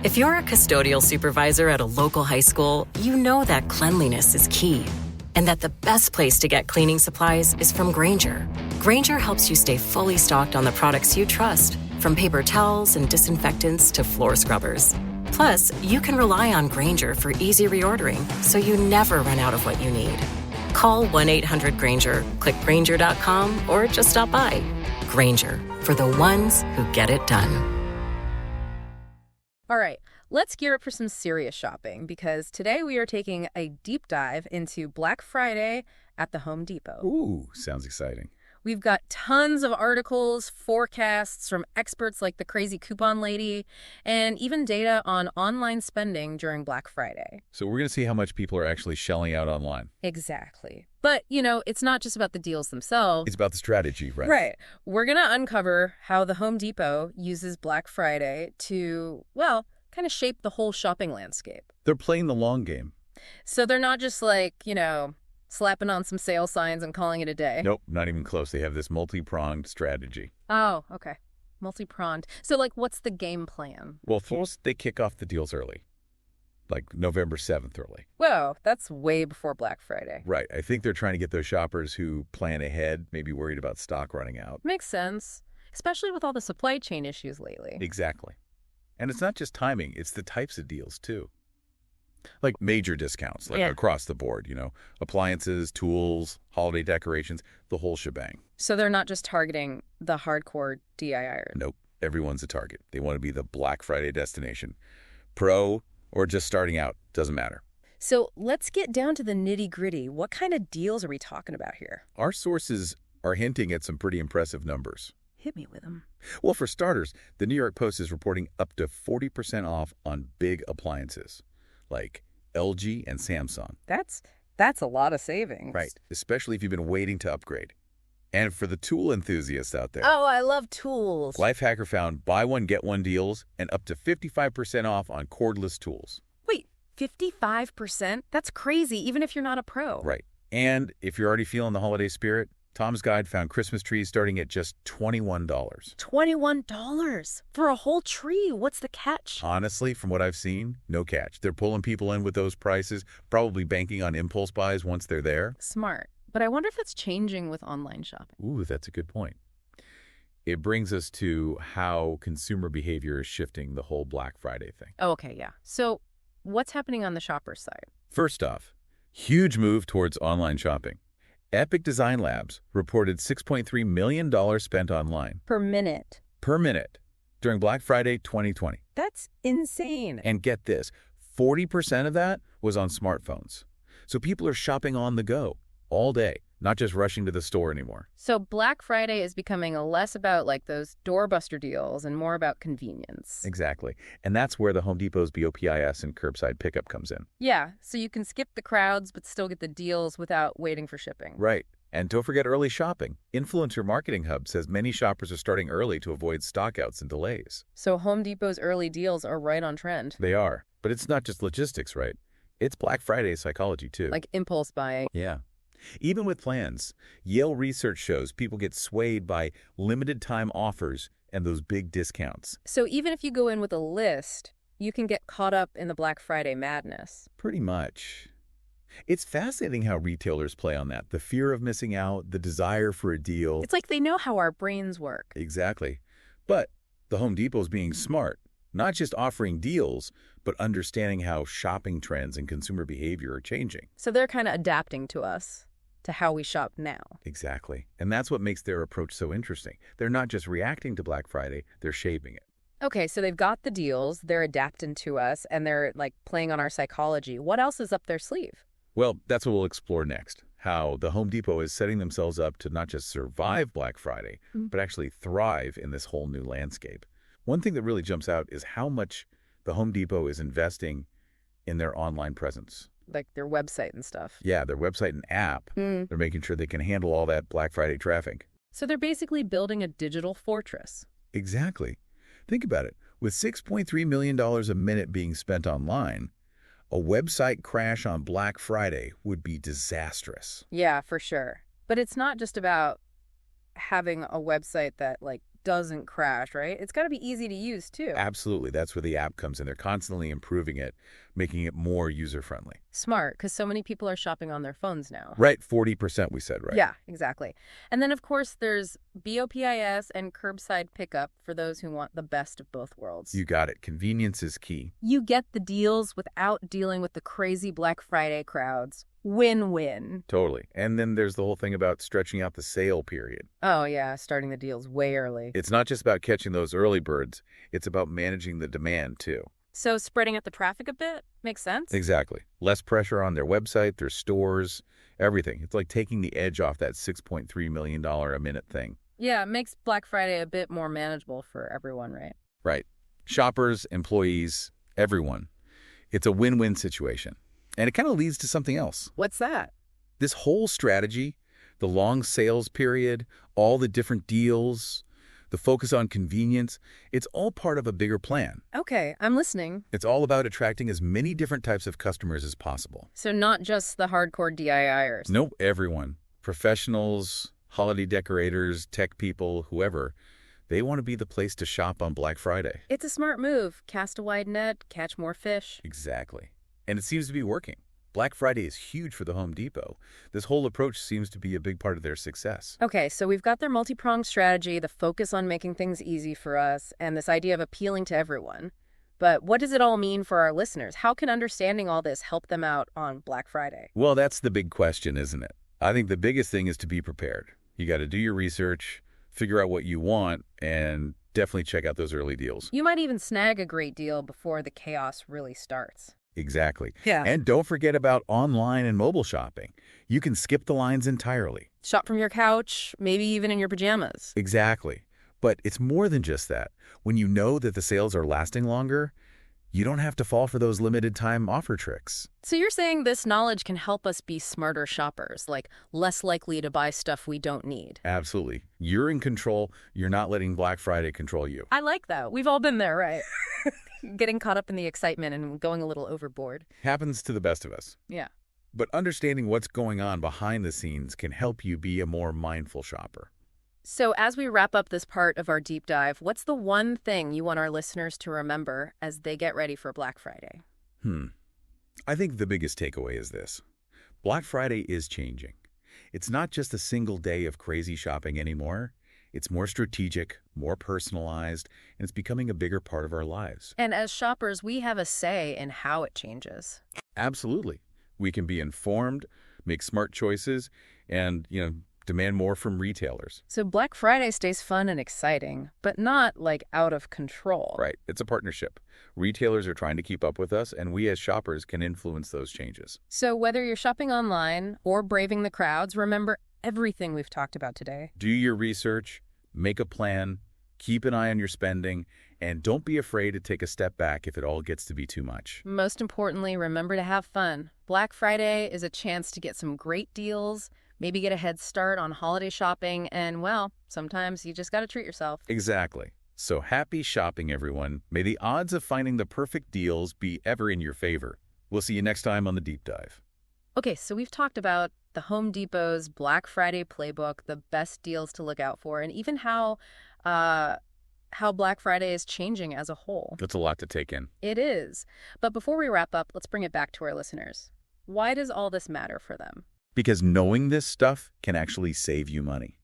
If you're a custodial supervisor at a local high school, you know that cleanliness is key, and that the best place to get cleaning supplies is from Grainger. Grainger helps you stay fully stocked on the products you trust, from paper towels and disinfectants to floor scrubbers. Plus, you can rely on Grainger for easy reordering, so you never run out of what you need. Call 1-800-GRAINGER, click Grainger.com, or just stop by. Grainger, for the ones who get it done. All right, let's gear up for some serious shopping, because today we are taking a deep dive into Black Friday at the Home Depot. Ooh, sounds exciting. We've got tons of articles, forecasts from experts like the crazy coupon lady, and even data on online spending during Black Friday. So we're going to see how much people are actually shelling out online. Exactly. But, you know, it's not just about the deals themselves. It's about the strategy, right? Right. We're going to uncover how the Home Depot uses Black Friday to, well, kind of shape the whole shopping landscape. They're playing the long game. So they're not just like, you know, slapping on some sale signs and calling it a day. Nope, not even close. They have this multi-pronged strategy. Oh, okay. Multi-pronged. So, like, what's the game plan? Well, first, they kick off the deals early, like November 7th early. Whoa, that's way before Black Friday. Right. I think they're trying to get those shoppers who plan ahead, maybe worried about stock running out. Makes sense, especially with all the supply chain issues lately. Exactly. And it's not just timing, it's the types of deals, too. Like major discounts, like across the board, you know, appliances, tools, holiday decorations, the whole shebang. So they're not just targeting the hardcore DIYer. Nope. Everyone's a target. They want to be the Black Friday destination. Pro or just starting out, doesn't matter. So let's get down to the nitty-gritty. What kind of deals are we talking about here? Our sources are hinting at some pretty impressive numbers. Hit me with them. Well, for starters, the New York Post is reporting up to 40% off on big appliances, like LG and Samsung. That's a lot of savings. Right, especially if you've been waiting to upgrade. And for the tool enthusiasts out there. Oh, I love tools. Lifehacker found buy one, get one deals and up to 55% off on cordless tools. Wait, 55%? That's crazy, even if you're not a pro. Right. And if you're already feeling the holiday spirit, Tom's Guide found Christmas trees starting at just $21. $21? For a whole tree? What's the catch? Honestly, from what I've seen, no catch. They're pulling people in with those prices, probably banking on impulse buys once they're there. Smart. But I wonder if that's changing with online shopping. Ooh, that's a good point. It brings us to how consumer behavior is shifting the whole Black Friday thing. Oh, okay, yeah. So what's happening on the shopper's side? First off, huge move towards online shopping. Epic Design Labs reported $6.3 million spent online. Per minute. Per minute during Black Friday 2020. That's insane. And get this, 40% of that was on smartphones. So people are shopping on the go all day, not just rushing to the store anymore. So Black Friday is becoming less about like those doorbuster deals and more about convenience. Exactly. And that's where the Home Depot's BOPIS and curbside pickup comes in. Yeah, so you can skip the crowds but still get the deals without waiting for shipping. Right. And don't forget early shopping. Influencer Marketing Hub says many shoppers are starting early to avoid stockouts and delays. So Home Depot's early deals are right on trend. They are. But it's not just logistics, right? It's Black Friday psychology, too. Like impulse buying. Yeah. Even with plans, Yale research shows people get swayed by limited time offers and those big discounts. So even if you go in with a list, you can get caught up in the Black Friday madness. Pretty much. It's fascinating how retailers play on that. The fear of missing out, the desire for a deal. It's like they know how our brains work. Exactly. But the Home Depot's being smart, not just offering deals, but understanding how shopping trends and consumer behavior are changing. So they're kind of adapting to us, to how we shop now. Exactly. And that's what makes their approach so interesting. They're not just reacting to Black Friday, they're shaping it. Okay, so they've got the deals, they're adapting to us, and they're like playing on our psychology. What else is up their sleeve? Well, that's what we'll explore next. How the Home Depot is setting themselves up to not just survive Black Friday, but actually thrive in this whole new landscape. One thing that really jumps out is how much the Home Depot is investing in their online presence. Like their website and stuff. Yeah, their website and app. They're making sure they can handle all that Black Friday traffic. So they're basically building a digital fortress. Exactly. Think about it. With $6.3 million a minute being spent online, a website crash on Black Friday would be disastrous. Yeah, for sure. But it's not just about having a website that like doesn't crash, right? It's got to be easy to use, too. Absolutely. That's where the app comes in. They're constantly improving it, making it more user-friendly. Smart, because so many people are shopping on their phones now. Right, 40% we said, right? Yeah, exactly. And then, of course, there's BOPIS and curbside pickup for those who want the best of both worlds. You got it. Convenience is key. You get the deals without dealing with the crazy Black Friday crowds. Win-win. Totally. And then there's the whole thing about stretching out the sale period. Oh, yeah, starting the deals way early. It's not just about catching those early birds. It's about managing the demand, too. So spreading out the traffic a bit makes sense? Exactly. Less pressure on their website, their stores, everything. It's like taking the edge off that $6.3 million a minute thing. Yeah, it makes Black Friday a bit more manageable for everyone, right? Right. Shoppers, employees, everyone. It's a win-win situation. And it kind of leads to something else. What's that? This whole strategy, the long sales period, all the different deals, the focus on convenience, it's all part of a bigger plan. Okay, I'm listening. It's all about attracting as many different types of customers as possible. So not just the hardcore DIYers. Nope, everyone. Professionals, holiday decorators, tech people, whoever. They want to be the place to shop on Black Friday. It's a smart move. Cast a wide net, catch more fish. Exactly. And it seems to be working. Black Friday is huge for the Home Depot. This whole approach seems to be a big part of their success. Okay, so we've got their multi-pronged strategy, the focus on making things easy for us, and this idea of appealing to everyone. But what does it all mean for our listeners? How can understanding all this help them out on Black Friday? Well, that's the big question, isn't it? I think the biggest thing is to be prepared. You got to do your research, figure out what you want, and definitely check out those early deals. You might even snag a great deal before the chaos really starts. Exactly. Yeah. And don't forget about online and mobile shopping. You can skip the lines entirely. Shop from your couch, maybe even in your pajamas. Exactly. But it's more than just that. When you know that the sales are lasting longer, you don't have to fall for those limited time offer tricks. So you're saying this knowledge can help us be smarter shoppers, like less likely to buy stuff we don't need. Absolutely. You're in control. You're not letting Black Friday control you. I like that. We've all been there, right? Getting caught up in the excitement and going a little overboard. Happens to the best of us. Yeah. But understanding what's going on behind the scenes can help you be a more mindful shopper. So as we wrap up this part of our deep dive, what's the one thing you want our listeners to remember as they get ready for Black Friday? I think the biggest takeaway is this. Black Friday is changing. It's not just a single day of crazy shopping anymore. It's more strategic, more personalized, and it's becoming a bigger part of our lives. And as shoppers, we have a say in how it changes. Absolutely. We can be informed, make smart choices, and, demand more from retailers. So Black Friday stays fun and exciting, but not like out of control. Right. It's a partnership. Retailers are trying to keep up with us, and we as shoppers can influence those changes. So whether you're shopping online or braving the crowds, remember everything we've talked about today. Do your research, make a plan, keep an eye on your spending, and don't be afraid to take a step back if it all gets to be too much. Most importantly, remember to have fun. Black Friday is a chance to get some great deals, maybe get a head start on holiday shopping, and, well, sometimes you just got to treat yourself. Exactly. So happy shopping, everyone. May the odds of finding the perfect deals be ever in your favor. We'll see you next time on The Deep Dive. Okay, so we've talked about the Home Depot's Black Friday playbook, the best deals to look out for, and even how Black Friday is changing as a whole. That's a lot to take in. It is. But before we wrap up, let's bring it back to our listeners. Why does all this matter for them? Because knowing this stuff can actually save you money.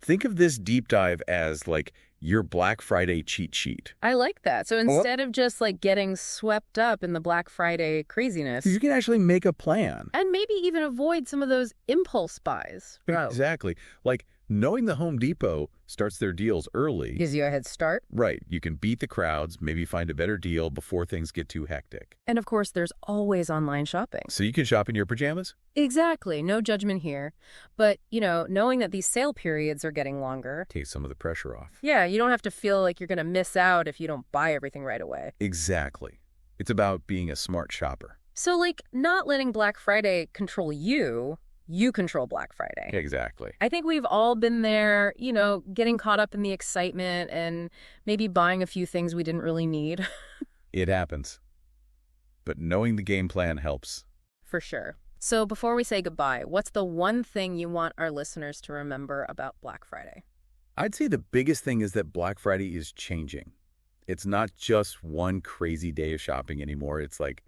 Think of this deep dive as like your Black Friday cheat sheet. I like that. So instead of just like getting swept up in the Black Friday craziness, You can actually make a plan. and maybe even avoid some of those impulse buys. Exactly. Like knowing the Home Depot starts their deals early. Gives you a head start. Right. You can beat the crowds, maybe find a better deal before things get too hectic. And of course, there's always online shopping. So you can shop in your pajamas? Exactly. No judgment here. But, knowing that these sale periods are getting longer. Take some of the pressure off. Yeah, you don't have to feel like you're going to miss out if you don't buy everything right away. Exactly. It's about being a smart shopper. So, not letting Black Friday control you, you control Black Friday. Exactly. I think we've all been there, getting caught up in the excitement and maybe buying a few things we didn't really need. It happens. But knowing the game plan helps. For sure. So before we say goodbye, what's the one thing you want our listeners to remember about Black Friday? I'd say the biggest thing is that Black Friday is changing. It's not just one crazy day of shopping anymore. It's like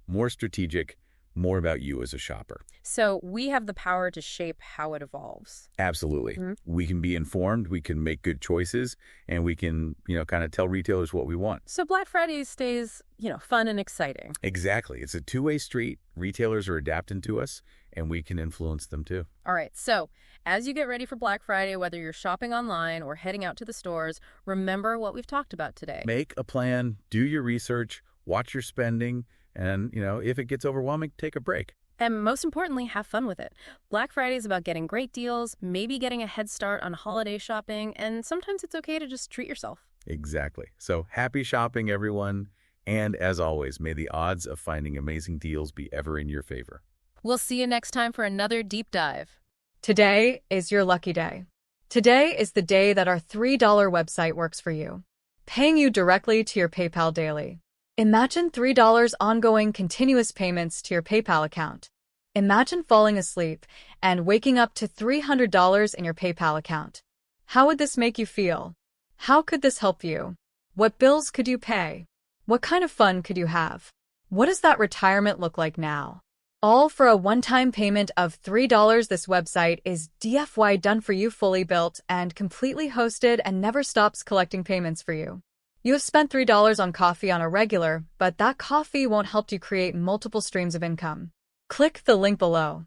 more strategic, more about you as a shopper. So we have the power to shape how it evolves. Absolutely. We can be informed, we can make good choices, and we can, kind of tell retailers what we want. So Black Friday stays, fun and exciting. Exactly. It's a two-way street. Retailers are adapting to us, and we can influence them too. All right, so as you get ready for Black Friday, whether you're shopping online or heading out to the stores, remember what we've talked about today. Make a plan, do your research, watch your spending, and, if it gets overwhelming, take a break. And most importantly, have fun with it. Black Friday is about getting great deals, maybe getting a head start on holiday shopping, and sometimes it's okay to just treat yourself. Exactly. So happy shopping, everyone. And as always, may the odds of finding amazing deals be ever in your favor. We'll see you next time for another deep dive. Today is your lucky day. Today is the day that our $3 website works for you, paying you directly to your PayPal daily. Imagine $3 ongoing continuous payments to your PayPal account. Imagine falling asleep and waking up to $300 in your PayPal account. How would this make you feel? How could this help you? What bills could you pay? What kind of fun could you have? What does that retirement look like now? All for a one-time payment of $3. This website is DFY done for you, fully built and completely hosted, and never stops collecting payments for you. You have spent $3 on coffee on a regular, but that coffee won't help you create multiple streams of income. Click the link below.